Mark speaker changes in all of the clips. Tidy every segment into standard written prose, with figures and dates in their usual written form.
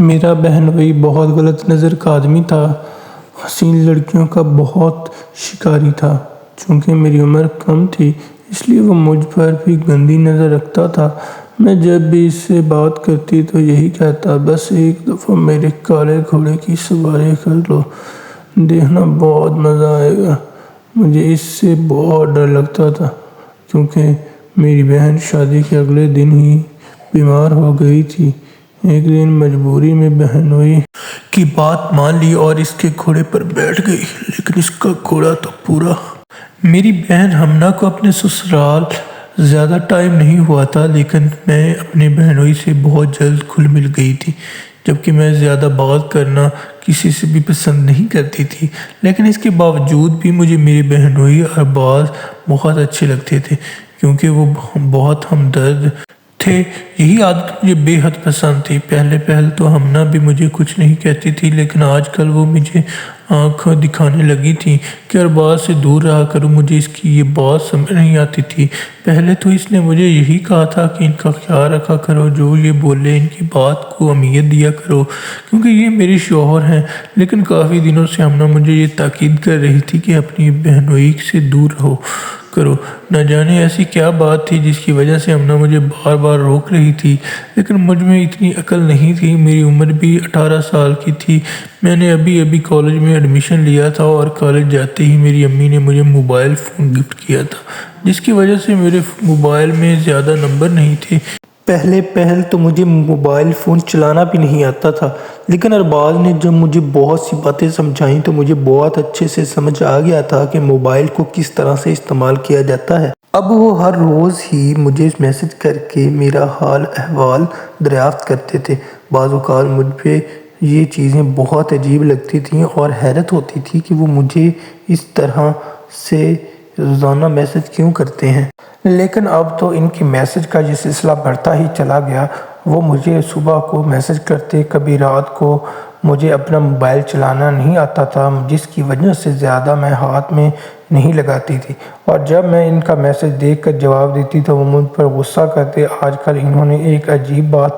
Speaker 1: میرا بہنوئی بہت غلط نظر کا آدمی تھا، حسین لڑکیوں کا بہت شکاری تھا۔ چونکہ میری عمر کم تھی اس لیے وہ مجھ پر بھی گندی نظر رکھتا تھا۔ میں جب بھی اس سے بات کرتی تو یہی کہتا، بس ایک دفعہ میرے کالے گھوڑے کی سواری کر لو، دیکھنا بہت مزہ آئے گا۔ مجھے اس سے بہت ڈر لگتا تھا کیونکہ میری بہن شادی کے اگلے دن ہی بیمار ہو گئی تھی۔ ایک دن مجبوری میں بہنوئی کی بات مان لی اور اس کے گھوڑے پر بیٹھ گئی، لیکن اس کا گھوڑا تو پورا۔ میری بہن ہمنا کو اپنے سسرال زیادہ ٹائم نہیں ہوا تھا، لیکن میں اپنے بہنوئی سے بہت جلد گھل مل گئی تھی۔ جبکہ میں زیادہ بات کرنا کسی سے بھی پسند نہیں کرتی تھی، لیکن اس کے باوجود بھی مجھے میرے بہنوئی ارباز بہت اچھے لگتے تھے کیونکہ وہ بہت ہمدرد تھے۔ یہی عادت مجھے بے حد پسند تھی۔ پہلے تو ہمنا بھی مجھے کچھ نہیں کہتی تھی، لیکن آج کل وہ مجھے آنکھ دکھانے لگی تھی کہ ارباز سے دور رہا کرو۔ مجھے اس کی یہ بات سمجھ نہیں آتی تھی۔ پہلے تو اس نے مجھے یہی کہا تھا کہ ان کا خیال رکھا کرو، جو یہ بولے ان کی بات کو اہمیت دیا کرو کیونکہ یہ میرے شوہر ہیں۔ لیکن کافی دنوں سے ہمنا مجھے یہ تاکید کر رہی تھی کہ اپنی بہنوئی سے دور رہو کرو۔ نہ جانے ایسی کیا بات تھی جس کی وجہ سے ہمنا مجھے بار بار روک رہی تھی، لیکن مجھ میں اتنی عقل نہیں تھی۔ میری عمر بھی 18 سال کی تھی۔ میں نے ابھی کالج میں ایڈمیشن لیا تھا اور کالج جاتے ہی میری امی نے مجھے موبائل فون گفٹ کیا تھا، جس کی وجہ سے میرے موبائل میں زیادہ نمبر نہیں تھے۔ پہل تو مجھے موبائل فون چلانا بھی نہیں آتا تھا، لیکن ارباز نے جب مجھے بہت سی باتیں سمجھائیں تو مجھے بہت اچھے سے سمجھ آ گیا تھا کہ موبائل کو کس طرح سے استعمال کیا جاتا ہے۔ اب وہ ہر روز ہی مجھے میسج کر کے میرا حال احوال دریافت کرتے تھے۔ بعض اوقات مجھ پہ یہ چیزیں بہت عجیب لگتی تھیں اور حیرت ہوتی تھی کہ وہ مجھے اس طرح سے روزانہ میسج کیوں کرتے ہیں۔ لیکن اب تو ان کی میسج کا یہ سلسلہ بڑھتا ہی چلا گیا۔ وہ مجھے صبح کو میسج کرتے، کبھی رات کو۔ مجھے اپنا موبائل چلانا نہیں آتا تھا، جس کی وجہ سے زیادہ میں ہاتھ میں نہیں لگاتی تھی، اور جب میں ان کا میسج دیکھ کر جواب دیتی تو وہ مجھ پر غصہ کرتے۔ آج کل انہوں نے ایک عجیب بات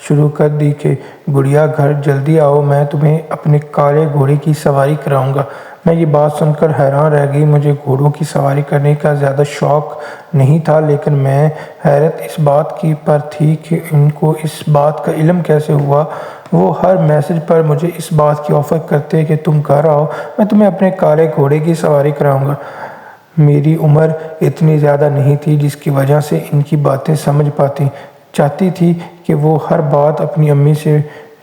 Speaker 1: شروع کر دی کہ گڑیا گھر جلدی آؤ، میں تمہیں اپنے کالے گھوڑے کی سواری کراؤں گا۔ میں یہ بات سن کر حیران رہ گئی۔ مجھے گھوڑوں کی سواری کرنے کا زیادہ شوق نہیں تھا، لیکن میں حیرت اس بات کی پر تھی کہ ان کو اس بات کا علم کیسے ہوا۔ وہ ہر میسج پر مجھے اس بات کی آفر کرتے کہ تم گھر آؤ، میں تمہیں اپنے کالے گھوڑے کی سواری کراؤں گا۔ میری عمر اتنی زیادہ نہیں تھی جس کی وجہ سے ان کی باتیں سمجھ پاتی۔ چاہتی تھی کہ وہ ہر بات اپنی امی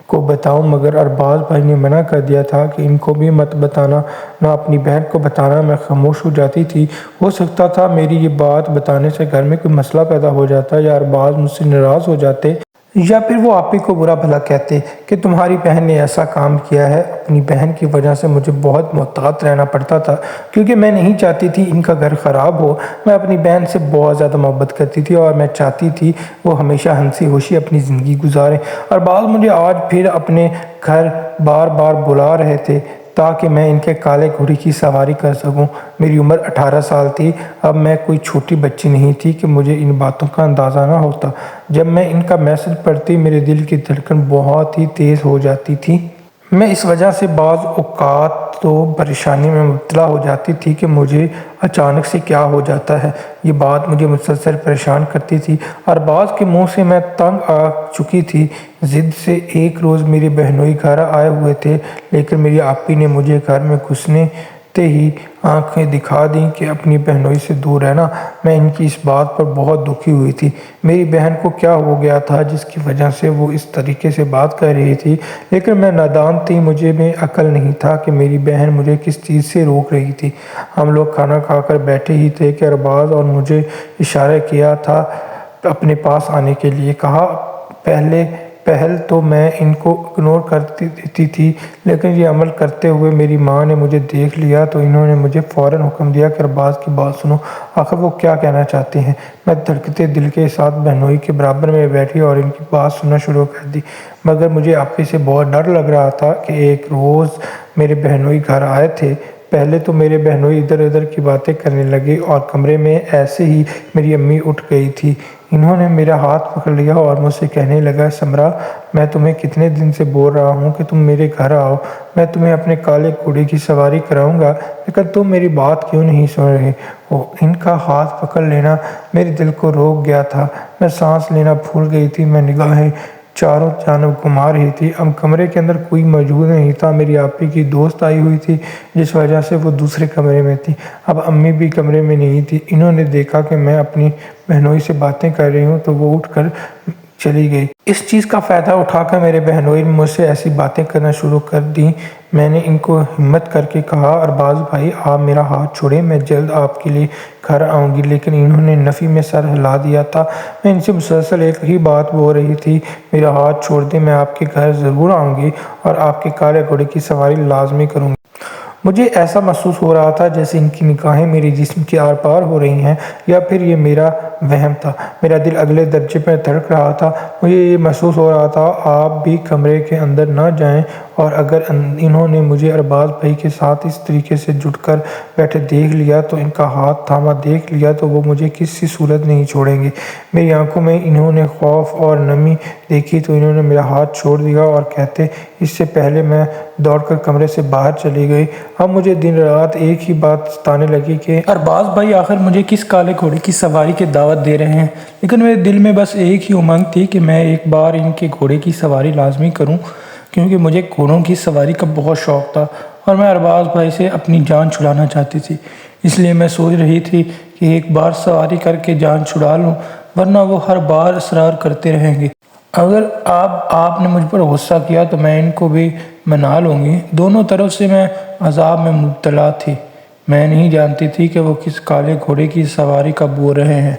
Speaker 1: کو بتاؤں، مگر ارباز بھائی نے منع کر دیا تھا کہ ان کو بھی مت بتانا، نہ اپنی بہن کو بتانا۔ میں خاموش ہو جاتی تھی۔ ہو سکتا تھا میری یہ بات بتانے سے گھر میں کوئی مسئلہ پیدا ہو جاتا، یا ارباز مجھ سے ناراض ہو جاتے، یا پھر وہ آپ ہی کو برا بھلا کہتے کہ تمہاری بہن نے ایسا کام کیا ہے۔ اپنی بہن کی وجہ سے مجھے بہت محتاط رہنا پڑتا تھا کیونکہ میں نہیں چاہتی تھی ان کا گھر خراب ہو۔ میں اپنی بہن سے بہت زیادہ محبت کرتی تھی اور میں چاہتی تھی وہ ہمیشہ ہنسی خوشی اپنی زندگی گزارے۔ ارباز مجھے آج پھر اپنے گھر بار بار بلا رہے تھے تاکہ میں ان کے کالے گھوڑے کی سواری کر سکوں۔ میری عمر 18 سال تھی۔ اب میں کوئی چھوٹی بچی نہیں تھی کہ مجھے ان باتوں کا اندازہ نہ ہوتا۔ جب میں ان کا میسج پڑھتی میرے دل کی دھڑکن بہت ہی تیز ہو جاتی تھی۔ میں اس وجہ سے بعض اوقات تو پریشانی میں مبتلا ہو جاتی تھی کہ مجھے اچانک سے کیا ہو جاتا ہے۔ یہ بات مجھے مسلسل پریشان کرتی تھی۔ ارباز کے منہ سے میں تنگ آ چکی تھی ضد سے۔ ایک روز میرے بہنوئی گھر آئے ہوئے تھے، لیکن میری آپی نے مجھے گھر میں گھستے ہی آنکھیں دکھا دیں کہ اپنی بہنوئی سے دور رہنا۔ میں ان کی اس بات پر بہت دکھی ہوئی تھی۔ میری بہن کو کیا ہو گیا تھا جس کی وجہ سے وہ اس طریقے سے بات کر رہی تھی، لیکن میں نادان تھی۔ مجھے میں عقل نہیں تھا کہ میری بہن مجھے کس چیز سے روک رہی تھی۔ ہم لوگ کھانا کھا کر بیٹھے ہی تھے کہ ارباز اور مجھے اشارہ کیا تھا اپنے پاس آنے کے لیے۔ کہا پہل تو میں ان کو اگنور کر دیتی تھی، لیکن یہ عمل کرتے ہوئے میری ماں نے مجھے دیکھ لیا تو انہوں نے مجھے فوراً حکم دیا کہ ارباز کی بات سنو، آخر وہ کیا کہنا چاہتے ہیں۔ میں دھڑکتے دل کے ساتھ بہنوئی کے برابر میں بیٹھی اور ان کی بات سننا شروع کر دی، مگر مجھے آپی سے بہت ڈر لگ رہا تھا کہ ایک روز میرے بہنوئی گھر آئے تھے۔ پہلے تو میرے بہنوئی ادھر ادھر کی باتیں کرنے لگے اور کمرے میں ایسے ہی میری امی اٹھ گئی تھی۔ انہوں نے میرا ہاتھ پکڑ لیا اور مجھ سے کہنے لگا، سمرا، میں تمہیں کتنے دن سے بول رہا ہوں کہ تم میرے گھر آؤ، میں تمہیں اپنے کالے گھوڑے کی سواری کراؤں گا، لیکن تم میری بات کیوں نہیں سن رہے ہو؟ ان کا ہاتھ پکڑ لینا میرے دل کو روک گیا تھا، میں سانس لینا بھول گئی تھی، میں نگاہیں چاروں جانب گھما رہی تھی۔ اب کمرے کے اندر کوئی موجود نہیں تھا، میری آپی کی دوست آئی ہوئی تھی جس وجہ سے وہ دوسرے کمرے میں تھی۔ اب امی بھی کمرے میں نہیں تھی۔ انہوں نے دیکھا کہ میں اپنی بہنوئی سے باتیں کر رہی ہوں تو وہ اٹھ کر چلی گئی۔ اس چیز کا فائدہ اٹھا کر میرے بہنوئی نے مجھ سے ایسی باتیں کرنا شروع کر دیں۔ میں نے ان کو ہمت کر کے کہا، ارباز بھائی، آپ میرا ہاتھ چھوڑیں، میں جلد آپ کے لیے گھر آؤں گی، لیکن انہوں نے نفی میں سر ہلا دیا تھا۔ میں ان سے مسلسل ایک ہی بات بول رہی تھی، میرا ہاتھ چھوڑ دیں، میں آپ کے گھر ضرور آؤں گی اور آپ کے کالے گھوڑے کی سواری لازمی کروں گی۔ مجھے ایسا محسوس ہو رہا تھا جیسے ان کی نگاہیں میرے جسم کے آر پار ہو رہی ہیں، یا پھر یہ میرا وہم تھا۔ میرا دل اگلے درجے میں دھڑک رہا تھا۔ مجھے یہ محسوس ہو رہا تھا آپ بھی کمرے کے اندر نہ جائیں، اور اگر انہوں نے مجھے ارباز بھائی کے ساتھ اس طریقے سے جڑ کر بیٹھے دیکھ لیا تو ان کا ہاتھ تھاما دیکھ لیا تو وہ مجھے کسی صورت نہیں چھوڑیں گے۔ میری آنکھوں میں انہوں نے خوف اور نمی دیکھی تو انہوں نے میرا ہاتھ چھوڑ دیا اور کہتے اس سے پہلے میں دوڑ کر کمرے سے باہر چلی گئی۔ اب مجھے دن رات ایک ہی بات ستانے لگی کہ
Speaker 2: ارباز بھائی آخر مجھے کس کالے گھوڑے کی سواری کی دعوت دے رہے ہیں، لیکن میرے دل میں بس ایک ہی امنگ تھی کہ میں ایک بار ان کے گھوڑے کی سواری لازمی کروں، کیونکہ مجھے گھوڑوں کی سواری کا بہت شوق تھا اور میں ارباز بھائی سے اپنی جان چھڑانا چاہتی تھی۔ اس لیے میں سوچ رہی تھی کہ ایک بار سواری کر کے جان چھڑا لوں، ورنہ وہ ہر بار اصرار کرتے رہیں گے۔ اگر آپ نے مجھ پر غصہ کیا تو میں ان کو بھی منا لوں گی۔ دونوں طرف سے میں عذاب میں مبتلا تھی۔ میں نہیں جانتی تھی کہ وہ کس کالے گھوڑے کی سواری کا بول رہے ہیں۔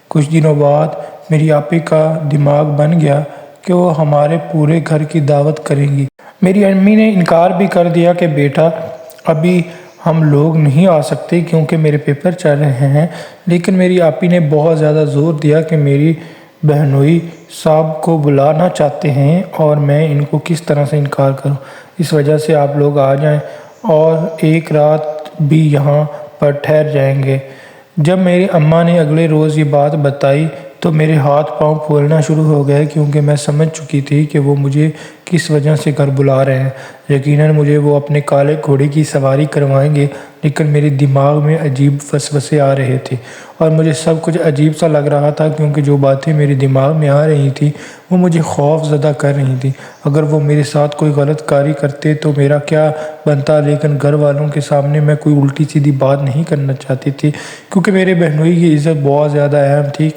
Speaker 2: کچھ دنوں بعد میری آپی کا دماغ بن گیا کہ وہ ہمارے پورے گھر کی دعوت کریں گی۔ میری امی نے انکار بھی کر دیا کہ بیٹا، ابھی ہم لوگ نہیں آ سکتے کیونکہ میرے پیپر چل رہے ہیں، لیکن میری آپی نے بہت زیادہ زور دیا کہ میری بہنوئی صاحب کو بلانا چاہتے ہیں اور میں ان کو کس طرح سے انکار کروں۔ اس وجہ سے آپ لوگ آ جائیں اور ایک رات بھی یہاں پر ٹھہر جائیں گے۔ جب میری اماں نے اگلے روز یہ بات بتائی تو میرے ہاتھ پاؤں پھولنا شروع ہو گئے، کیونکہ میں سمجھ چکی تھی کہ وہ مجھے کس وجہ سے گھر بلا رہے ہیں۔ یقیناً مجھے وہ اپنے کالے گھوڑے کی سواری کروائیں گے، لیکن میرے دماغ میں عجیب وسوسے آ رہے تھے اور مجھے سب کچھ عجیب سا لگ رہا تھا، کیونکہ جو باتیں میرے دماغ میں آ رہی تھیں وہ مجھے خوف زدہ کر رہی تھیں۔ اگر وہ میرے ساتھ کوئی غلط کاری کرتے تو میرا کیا بنتا، لیکن گھر والوں کے سامنے میں کوئی الٹی سیدھی بات نہیں کرنا چاہتی تھی، کیونکہ میرے بہنوئی کی عزت بہت زیادہ اہم تھی۔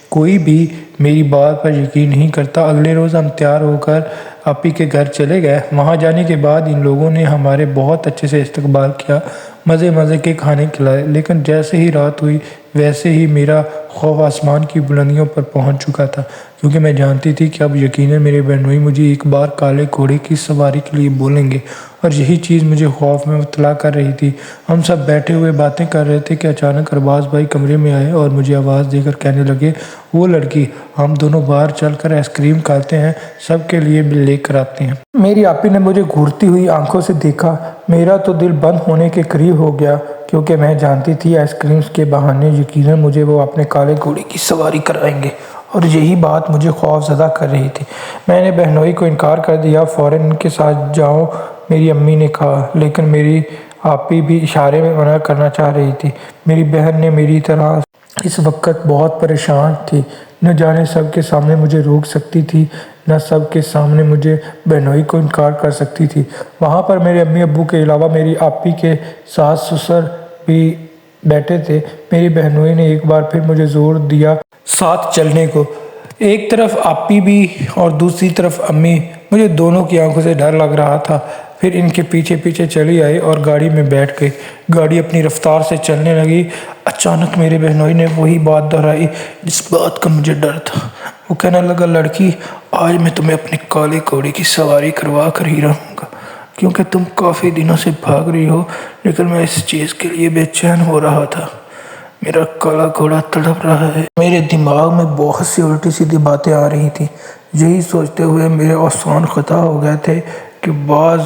Speaker 2: کوئی بھی میری بات پر یقین نہیں کرتا۔ اگلے روز ہم تیار ہو کر آپی کے گھر چلے گئے۔ وہاں جانے کے بعد ان لوگوں نے ہمارے بہت اچھے سے استقبال کیا، مزے کے کھانے کھلائے، لیکن جیسے ہی رات ہوئی ویسے ہی میرا خوف آسمان کی بلندیوں پر پہنچ چکا تھا، کیونکہ میں جانتی تھی کہ اب یقیناً میرے بہنوئی مجھے ایک بار کالے گھوڑے کی سواری کے لیے بولیں گے، اور یہی چیز مجھے خوف میں مبتلا کر رہی تھی۔ ہم سب بیٹھے ہوئے باتیں کر رہے تھے کہ اچانک ارباز بھائی کمرے میں آئے اور مجھے آواز دے کر کہنے لگے، وہ لڑکی، ہم دونوں باہر چل کر آئس کریم کھاتے ہیں، سب کے لیے بھی لے کر آتے ہیں۔
Speaker 1: میری آپی نے مجھے گھورتی ہوئی آنکھوں سے دیکھا۔ میرا تو دل بند ہونے کے قریب ہو گیا، کیونکہ میں جانتی تھی آئس کریم کے بہانے یقیناً مجھے وہ اپنے کالے گھوڑے کی سواری کرائیں گے، اور یہی بات مجھے خوف زدہ کر رہی تھی۔ میں نے بہنوئی کو انکار کر دیا، فوراً ان کے ساتھ جاؤ، میری امی نے کہا، لیکن میری آپی بھی اشارے میں منع کرنا چاہ رہی تھی۔ میری بہن نے میری طرح اس وقت بہت پریشان تھی، نہ جانے سب کے سامنے مجھے روک سکتی تھی، نہ سب کے سامنے مجھے بہنوئی کو انکار کر سکتی تھی۔ وہاں پر میرے امی ابو کے علاوہ میری آپی کے ساس سسر بھی بیٹھے تھے۔ میری بہنوئی نے ایک بار پھر مجھے زور دیا ساتھ چلنے کو، ایک طرف آپی بھی اور دوسری طرف امی۔ مجھے دونوں کی آنکھوں سے ڈر لگ رہا تھا۔ پھر ان کے پیچھے پیچھے چلی آئی اور گاڑی میں بیٹھ گئی۔ گاڑی اپنی رفتار سے چلنے لگی۔ اچانک میرے بہنوئی نے وہی بات دہرائی جس بات کا مجھے ڈر تھا۔ وہ کہنے لگا، لڑکی، آج میں تمہیں اپنے کالے گھوڑے کی سواری کروا کر ہی رہوں گا، کیونکہ تم کافی دنوں سے بھاگ رہی ہو، لیکن میں اس چیز کے لیے بے چین ہو رہا تھا۔ میرا کالا گھوڑا تڑپ رہا ہے۔ میرے دماغ میں بہت سی الٹی سیدھی باتیں آ رہی تھیں۔ یہی سوچتے ہوئے میرے آسان خطا ہو گئے تھے کہ بعض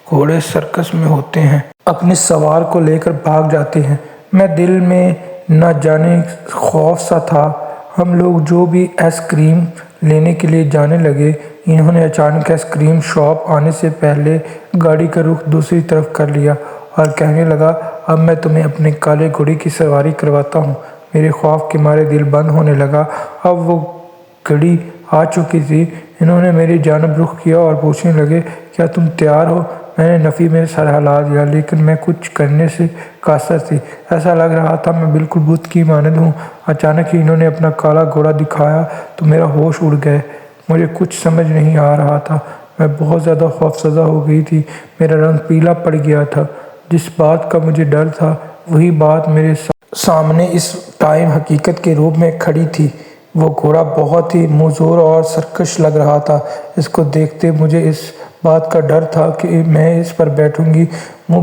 Speaker 1: گھوڑے سرکس میں ہوتے ہیں، اپنے سوار کو لے کر بھاگ جاتے ہیں۔ میں دل میں نہ جانے خوف سا تھا۔
Speaker 2: ہم لوگ جو بھی آئس کریم لینے کے لیے جانے لگے، انہوں نے اچانک آئس کریم شاپ آنے سے پہلے گاڑی کا رخ دوسری طرف کر لیا اور کہنے لگا، اب میں تمہیں اپنے کالے گھوڑے کی سواری کرواتا ہوں۔ میرے خوف کے مارے دل بند ہونے لگا۔ اب وہ گھڑی آ چکی تھی۔ انہوں نے میری جانب رخ کیا اور پوچھنے لگے، کیا تم تیار ہو؟ میں نے نفی میں سر ہلا دیا، لیکن میں کچھ کرنے سے قاصر تھی۔ ایسا لگ رہا تھا میں بالکل بت کی مانند ہوں۔ اچانک ہی انہوں نے اپنا کالا گھوڑا دکھایا تو میرا ہوش اڑ گئے۔ مجھے کچھ سمجھ نہیں آ رہا تھا۔ میں بہت زیادہ خوفزدہ ہو گئی تھی۔ میرا رنگ پیلا پڑ گیا تھا۔ جس بات کا مجھے ڈر تھا، وہی بات میرے سامنے اس ٹائم حقیقت کے روپ میں کھڑی تھی۔ وہ گھوڑا بہت ہی مزور اور سرکش لگ رہا تھا۔ اس کو دیکھتے مجھے اس بات کا ڈر تھا کہ میں اس پر بیٹھوں گی۔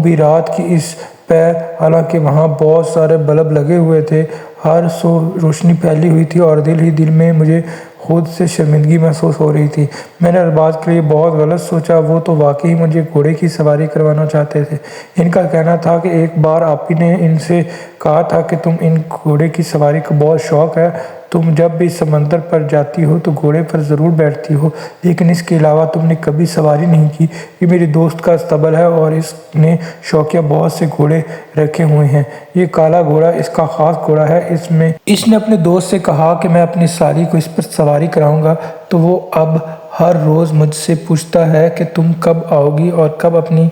Speaker 2: بھی رات کی اس پیر، حالانکہ وہاں بہت سارے بلب لگے ہوئے تھے، ہر سو روشنی پھیلی ہوئی تھی اور دل ہی دل میں مجھے خود سے شرمندگی محسوس ہو رہی تھی۔ میں نے ارباز کے لیے بہت غلط سوچا۔ وہ تو واقعی مجھے گھوڑے کی سواری کروانا چاہتے تھے۔ ان کا کہنا تھا کہ ایک بار آپی نے ان سے کہا تھا کہ تم ان گھوڑے کی سواری کا بہت شوق ہے، تم جب بھی سمندر پر جاتی ہو تو گھوڑے پر ضرور بیٹھتی ہو، لیکن اس کے علاوہ تم نے کبھی سواری نہیں کی۔ یہ میری دوست کا استبل ہے اور اس نے شوقیہ بہت سے گھوڑے رکھے ہوئے ہیں۔ یہ کالا گھوڑا اس کا خاص گھوڑا ہے۔ اس نے اپنے دوست سے کہا کہ میں اپنی سالی کو اس پر سواری کراؤں گا، تو وہ اب ہر روز مجھ سے پوچھتا ہے کہ تم کب آؤ گی اور کب اپنی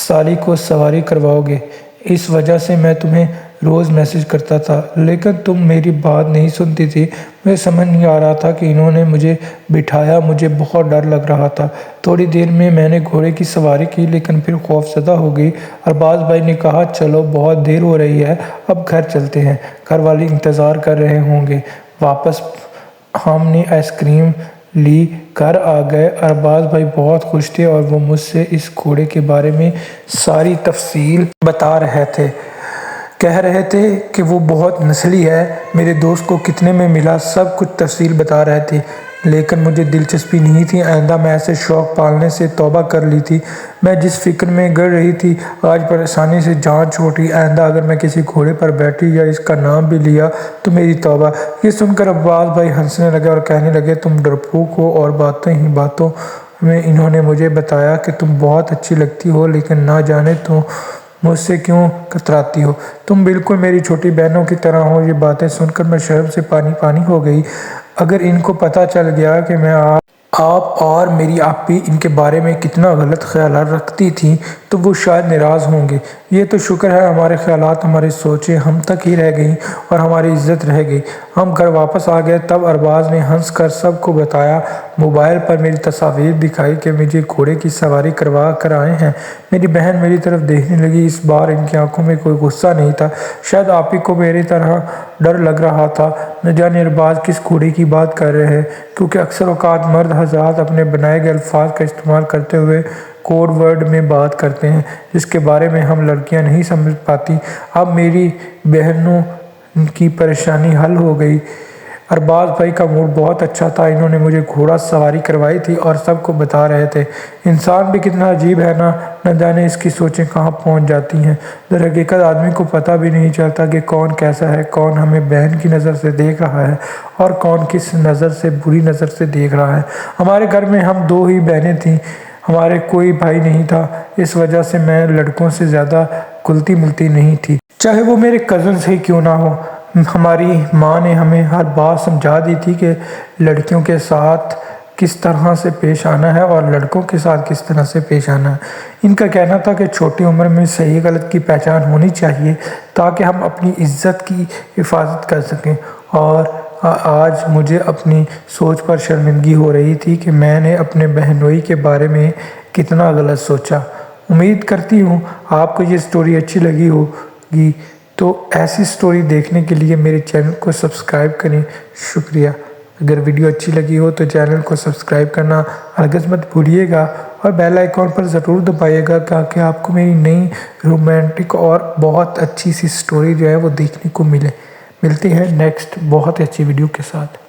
Speaker 2: سالی کو سواری کرواؤ گے۔ اس وجہ سے میں تمہیں روز میسج کرتا تھا، لیکن تم میری بات نہیں سنتی تھی۔ مجھے سمجھ نہیں آ رہا تھا کہ انہوں نے مجھے بٹھایا۔ مجھے بہت ڈر لگ رہا تھا۔ تھوڑی دیر میں نے گھوڑے کی سواری کی، لیکن پھر خوفزدہ ہو گئی۔ ارباز بھائی نے کہا، چلو بہت دیر ہو رہی ہے، اب گھر چلتے ہیں، گھر والے انتظار کر رہے ہوں گے۔ واپس ہم نے آئس کریم لی، گھر آ گئے۔ ارباز بھائی بہت خوش تھے اور وہ مجھ سے اس گھوڑے کے بارے میں ساری تفصیل بتا رہے تھے۔ کہہ رہے تھے کہ وہ بہت نسلی ہے، میرے دوست کو کتنے میں ملا، سب کچھ تفصیل بتا رہے تھے، لیکن مجھے دلچسپی نہیں تھی۔ آئندہ میں ایسے شوق پالنے سے توبہ کر لی تھی۔ میں جس فکر میں گڑ رہی تھی، آج پریشانی سے جان چھوٹ گئی۔ آئندہ اگر میں کسی گھوڑے پر بیٹھی یا اس کا نام بھی لیا تو میری توبہ۔ یہ سن کر ارباز بھائی ہنسنے لگے اور کہنے لگے، تم ڈرپوک ہو۔ اور باتوں ہی باتوں میں انہوں نے مجھے بتایا کہ تم بہت اچھی لگتی ہو، لیکن نہ جانے تو مجھ سے کیوں کتراتی ہو، تم بالکل میری چھوٹی بہنوں کی طرح ہو۔ یہ باتیں سن کر میں شرم سے پانی پانی ہو گئی۔ اگر ان کو پتہ چل گیا کہ میں آپ اور میری آپی ان کے بارے میں کتنا غلط خیالات رکھتی تھیں تو وہ شاید ناراض ہوں گے۔ یہ تو شکر ہے ہمارے خیالات، ہماری سوچیں ہم تک ہی رہ گئیں اور ہماری عزت رہ گئی۔ ہم گھر واپس آ گئے۔ تب ارباز نے ہنس کر سب کو بتایا، موبائل پر میری تصاویر دکھائی کہ مجھے گھوڑے کی سواری کروا کر آئے ہیں۔ میری بہن میری طرف دیکھنے لگی۔ اس بار ان کی آنکھوں میں کوئی غصہ نہیں تھا، شاید آپی کو میری طرح ڈر لگ رہا تھا۔ نہ جانے ارباز کس گھوڑے کی بات کر رہے ہیں، کیونکہ اکثر اوقات مرد حضرات اپنے بنائے گئے الفاظ کا استعمال کرتے ہوئے کوڈ ورڈ میں بات کرتے ہیں، جس کے بارے میں ہم لڑکیاں نہیں سمجھ پاتی۔ اب میری بہنوں کی پریشانی حل ہو گئی۔ ارباز بھائی کا موڈ بہت اچھا تھا۔ انہوں نے مجھے گھوڑا سواری کروائی تھی اور سب کو بتا رہے تھے۔ انسان بھی کتنا عجیب ہے نا، نہ جانے اس کی سوچیں کہاں پہنچ جاتی ہیں۔ در حقیقت آدمی کو پتہ بھی نہیں چلتا کہ کون کیسا ہے، کون ہمیں بہن کی نظر سے دیکھ رہا ہے اور کون کس نظر سے، بری نظر سے دیکھ رہا ہے۔ ہمارے گھر میں ہم دو ہی بہنیں تھیں، ہمارے کوئی بھائی نہیں تھا۔ اس وجہ سے میں لڑکوں سے زیادہ گھلتی ملتی نہیں تھی، چاہے وہ میرے کزنز ہی کیوں نہ ہو۔ ہماری ماں نے ہمیں ہر بات سمجھا دی تھی کہ لڑکیوں کے ساتھ کس طرح سے پیش آنا ہے اور لڑکوں کے ساتھ کس طرح سے پیش آنا ہے۔ ان کا کہنا تھا کہ چھوٹی عمر میں صحیح غلط کی پہچان ہونی چاہیے تاکہ ہم اپنی عزت کی حفاظت کر سکیں، اور آج مجھے اپنی سوچ پر شرمندگی ہو رہی تھی کہ میں نے اپنے بہنوئی کے بارے میں کتنا غلط سوچا۔ امید کرتی ہوں آپ کو یہ سٹوری اچھی لگی ہوگی، تو ایسی سٹوری دیکھنے کے لیے میرے چینل کو سبسکرائب کریں۔ شکریہ۔ اگر ویڈیو اچھی لگی ہو تو چینل کو سبسکرائب کرنا ہرگز مت بھولیے گا اور بیل آئیکن پر ضرور دبائیے گا تاکہ آپ کو میری نئی رومانٹک اور بہت اچھی سی سٹوری جو ہے وہ دیکھنے کو ملے۔ ملتے ہیں نیکسٹ بہت اچھی ویڈیو کے ساتھ۔